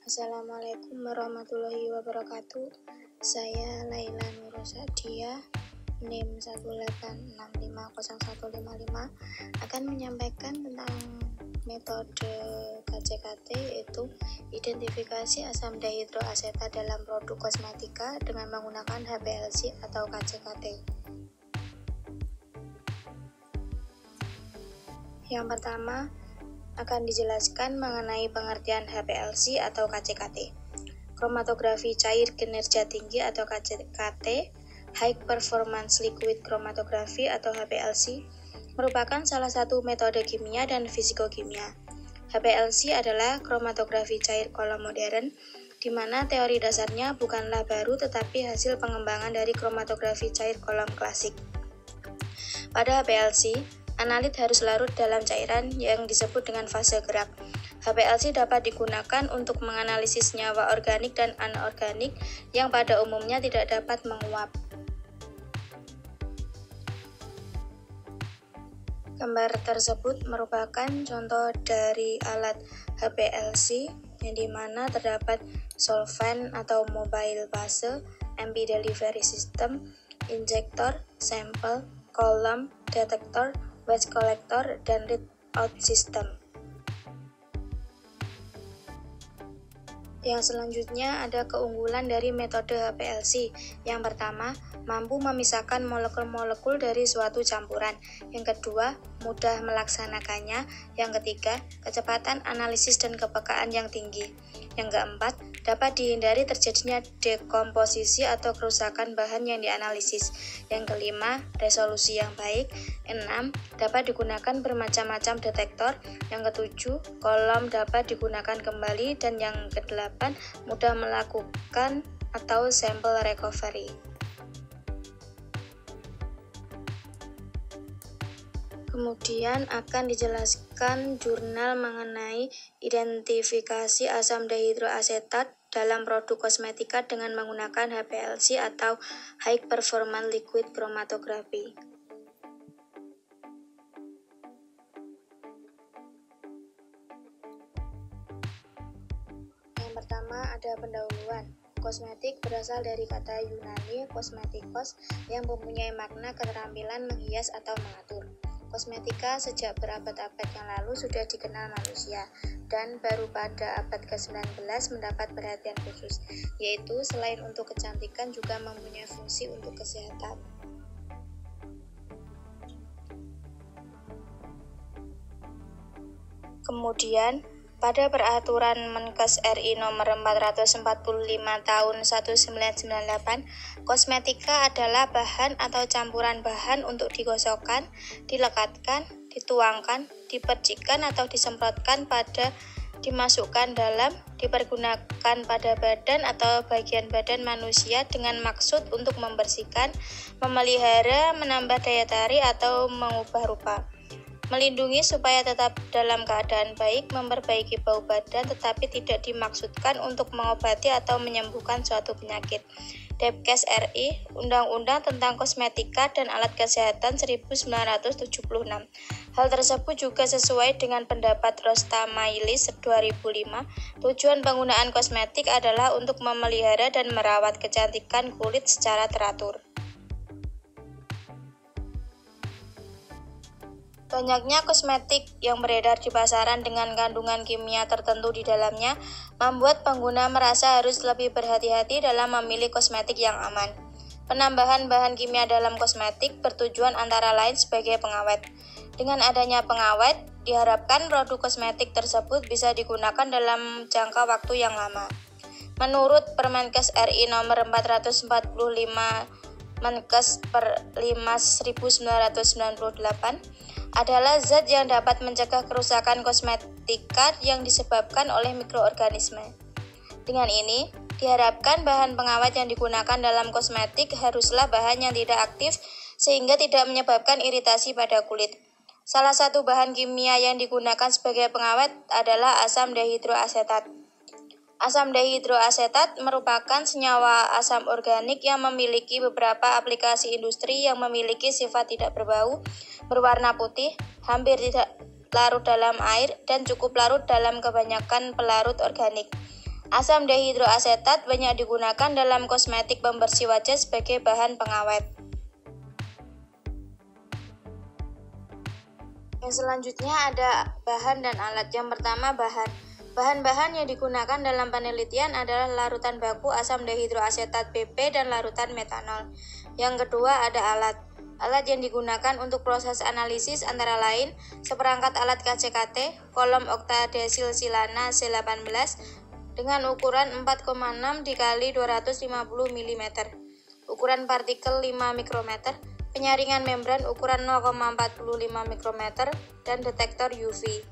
Assalamualaikum warahmatullahi wabarakatuh. Saya Laila Nurosadia, NIM 186501155, akan menyampaikan tentang metode KCKT, yaitu identifikasi asam dehidroasetat dalam produk kosmetika dengan menggunakan HPLC atau KCKT. Yang pertama, akan dijelaskan mengenai pengertian HPLC atau KCKT. Kromatografi cair kinerja tinggi atau KCKT, High Performance Liquid Chromatography atau HPLC, merupakan salah satu metode kimia dan fisikokimia. HPLC adalah kromatografi cair kolom modern, di mana teori dasarnya bukanlah baru tetapi hasil pengembangan dari kromatografi cair kolom klasik. Pada HPLC, analit harus larut dalam cairan yang disebut dengan fase gerak. HPLC dapat digunakan untuk menganalisis senyawa organik dan anorganik yang pada umumnya tidak dapat menguap. Gambar tersebut merupakan contoh dari alat HPLC yang dimana terdapat solvent atau mobile base, MP delivery system, injektor, sampel, kolom, detektor, waste collector, dan readout system. Yang selanjutnya ada keunggulan dari metode HPLC. Yang pertama, mampu memisahkan molekul-molekul dari suatu campuran. Yang kedua, mudah melaksanakannya. Yang ketiga, kecepatan analisis dan kepekaan yang tinggi. Yang keempat, dapat dihindari terjadinya dekomposisi atau kerusakan bahan yang dianalisis. Yang kelima, resolusi yang baik. 6. Dapat digunakan bermacam-macam detektor. Yang ketujuh, kolom dapat digunakan kembali. Dan yang kedelapan, mudah melakukan atau sample recovery. Kemudian akan dijelaskan jurnal mengenai identifikasi asam dehidroasetat dalam produk kosmetika dengan menggunakan HPLC atau High Performance Liquid Chromatography. Yang pertama ada pendahuluan. Kosmetik berasal dari kata Yunani kosmetikos yang mempunyai makna keterampilan menghias atau mengatur. Kosmetika sejak berabad-abad yang lalu sudah dikenal manusia dan baru pada abad ke-19 mendapat perhatian khusus, yaitu selain untuk kecantikan juga mempunyai fungsi untuk kesehatan. Kemudian, pada peraturan Menkes RI nomor 445 tahun 1998, kosmetika adalah bahan atau campuran bahan untuk digosokkan, dilekatkan, dituangkan, dipercikkan atau disemprotkan pada, dimasukkan dalam, dipergunakan pada badan atau bagian badan manusia dengan maksud untuk membersihkan, memelihara, menambah daya tarik atau mengubah rupa. Melindungi supaya tetap dalam keadaan baik, memperbaiki bau badan, tetapi tidak dimaksudkan untuk mengobati atau menyembuhkan suatu penyakit. Depkes RI, Undang-Undang tentang Kosmetika dan Alat Kesehatan 1976. Hal tersebut juga sesuai dengan pendapat Rostamailis 2005. Tujuan penggunaan kosmetik adalah untuk memelihara dan merawat kecantikan kulit secara teratur. Banyaknya kosmetik yang beredar di pasaran dengan kandungan kimia tertentu di dalamnya membuat pengguna merasa harus lebih berhati-hati dalam memilih kosmetik yang aman. Penambahan bahan kimia dalam kosmetik bertujuan antara lain sebagai pengawet. Dengan adanya pengawet, diharapkan produk kosmetik tersebut bisa digunakan dalam jangka waktu yang lama. Menurut Permenkes RI nomor 445 Menkes per 5/1998, adalah zat yang dapat mencegah kerusakan kosmetika yang disebabkan oleh mikroorganisme. Dengan ini, diharapkan bahan pengawet yang digunakan dalam kosmetik haruslah bahan yang tidak aktif sehingga tidak menyebabkan iritasi pada kulit. Salah satu bahan kimia yang digunakan sebagai pengawet adalah asam dehidroasetat. Asam dehidroasetat merupakan senyawa asam organik yang memiliki beberapa aplikasi industri yang memiliki sifat tidak berbau, berwarna putih, hampir tidak larut dalam air, dan cukup larut dalam kebanyakan pelarut organik. Asam dehidroasetat banyak digunakan dalam kosmetik pembersih wajah sebagai bahan pengawet. Yang selanjutnya ada bahan dan alat. Yang pertama bahan. Bahan-bahan yang digunakan dalam penelitian adalah larutan baku asam dehidroasetat PP dan larutan metanol. Yang kedua ada alat. Alat yang digunakan untuk proses analisis antara lain seperangkat alat KCKT, kolom oktadesilsilana C18 dengan ukuran 4,6 × 250 mm, ukuran partikel 5 mikrometer, penyaringan membran ukuran 0,45 mikrometer, dan detektor UV.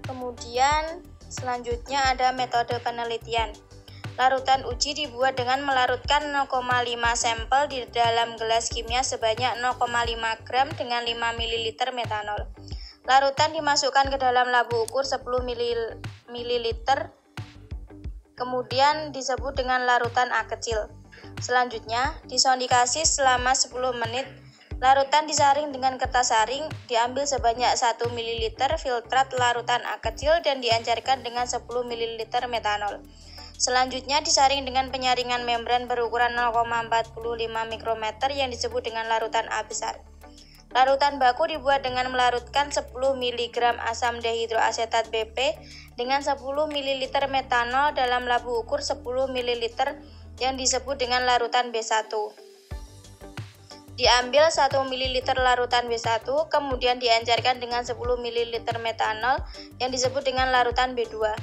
Kemudian selanjutnya ada metode penelitian. Larutan uji dibuat dengan melarutkan 0,5 sampel di dalam gelas kimia sebanyak 0,5 gram dengan 5 ml metanol. Larutan dimasukkan ke dalam labu ukur 10 ml, kemudian disebut dengan larutan A kecil. Selanjutnya, disondikasi selama 10 menit. Larutan disaring dengan kertas saring, diambil sebanyak 1 ml filtrat larutan A kecil dan diancarkan dengan 10 ml metanol. Selanjutnya disaring dengan penyaringan membran berukuran 0,45 mikrometer yang disebut dengan larutan A besar. Larutan baku dibuat dengan melarutkan 10 mg asam dehidroasetat BP dengan 10 ml metanol dalam labu ukur 10 ml yang disebut dengan larutan B1. Diambil 1 ml larutan B1, kemudian diancarkan dengan 10 ml metanol yang disebut dengan larutan B2.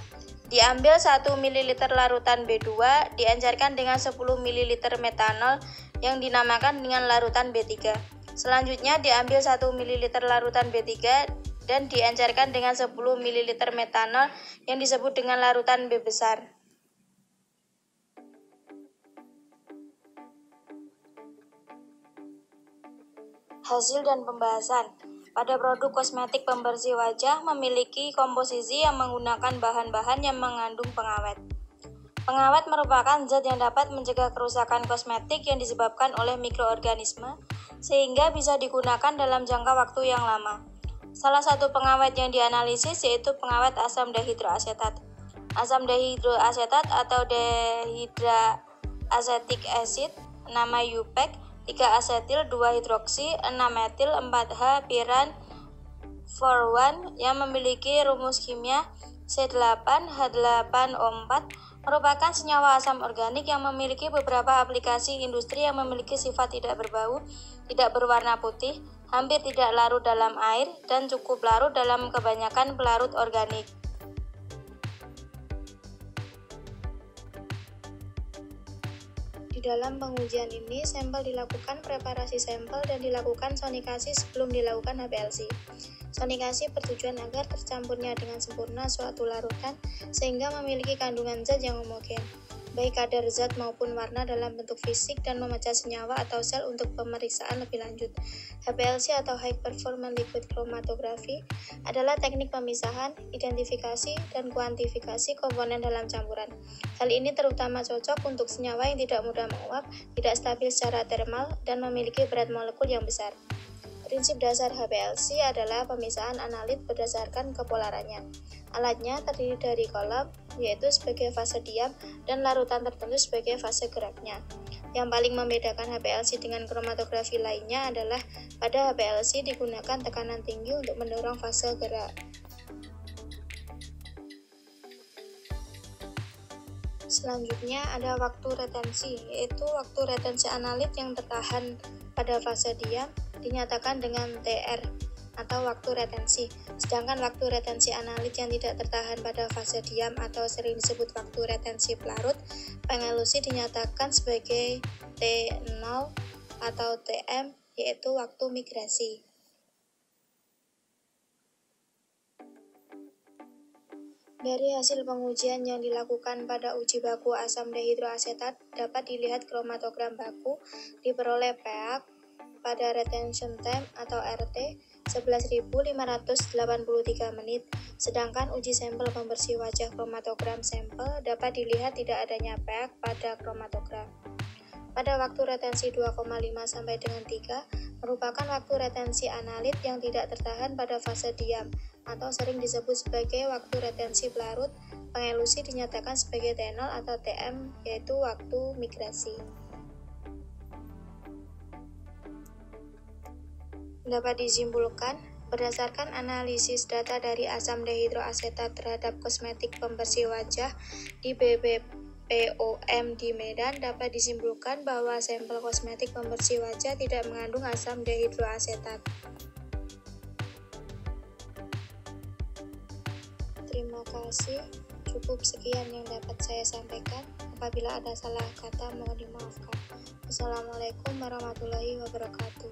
Diambil 1 ml larutan B2, diancarkan dengan 10 ml metanol yang dinamakan dengan larutan B3. Selanjutnya diambil 1 ml larutan B3 dan diancarkan dengan 10 ml metanol yang disebut dengan larutan B besar. Hasil dan pembahasan. Pada produk kosmetik pembersih wajah memiliki komposisi yang menggunakan bahan-bahan yang mengandung pengawet. Pengawet merupakan zat yang dapat mencegah kerusakan kosmetik yang disebabkan oleh mikroorganisme sehingga bisa digunakan dalam jangka waktu yang lama. Salah satu pengawet yang dianalisis yaitu pengawet asam dehidroasetat. Asam dehidroasetat atau dehydracetic acid, nama UPEC, 3-asetil 2-hidroksi 6-metil 4H piran 41 yang memiliki rumus kimia C8H8O4 merupakan senyawa asam organik yang memiliki beberapa aplikasi industri yang memiliki sifat tidak berbau, tidak berwarna putih, hampir tidak larut dalam air, dan cukup larut dalam kebanyakan pelarut organik. Di dalam pengujian ini, sampel dilakukan preparasi sampel dan dilakukan sonikasi sebelum dilakukan HPLC. Sonikasi bertujuan agar tercampurnya dengan sempurna suatu larutan sehingga memiliki kandungan zat yang homogen, baik kadar zat maupun warna dalam bentuk fisik dan memecah senyawa atau sel untuk pemeriksaan lebih lanjut. HPLC atau High Performance Liquid Chromatography adalah teknik pemisahan, identifikasi, dan kuantifikasi komponen dalam campuran. Hal ini terutama cocok untuk senyawa yang tidak mudah menguap, tidak stabil secara termal, dan memiliki berat molekul yang besar. Prinsip dasar HPLC adalah pemisahan analit berdasarkan kepolarannya. Alatnya terdiri dari kolom, yaitu sebagai fase diam, dan larutan tertentu sebagai fase geraknya. Yang paling membedakan HPLC dengan kromatografi lainnya adalah pada HPLC digunakan tekanan tinggi untuk mendorong fase gerak. Selanjutnya ada waktu retensi, yaitu waktu retensi analit yang tertahan pada fase diam dinyatakan dengan TR atau waktu retensi. Sedangkan waktu retensi analit yang tidak tertahan pada fase diam atau sering disebut waktu retensi pelarut pengelusi dinyatakan sebagai T0 atau TM, yaitu waktu migrasi. Dari hasil pengujian yang dilakukan pada uji baku asam dehidroasetat dapat dilihat kromatogram baku diperoleh pH pada retention time atau RT 11.583 menit, sedangkan uji sampel pembersih wajah kromatogram sampel dapat dilihat tidak adanya pH pada kromatogram. Pada waktu retensi 2,5 sampai dengan 3 merupakan waktu retensi analit yang tidak tertahan pada fase diam atau sering disebut sebagai waktu retensi pelarut. Pengelusi dinyatakan sebagai T0 atau TM, yaitu waktu migrasi. Dapat disimpulkan, berdasarkan analisis data dari asam dehidroasetat terhadap kosmetik pembersih wajah di BPOM di Medan, dapat disimpulkan bahwa sampel kosmetik pembersih wajah tidak mengandung asam dehidroasetat. Terima kasih. Cukup sekian yang dapat saya sampaikan. Apabila ada salah kata, mohon dimaafkan. Wassalamualaikum warahmatullahi wabarakatuh.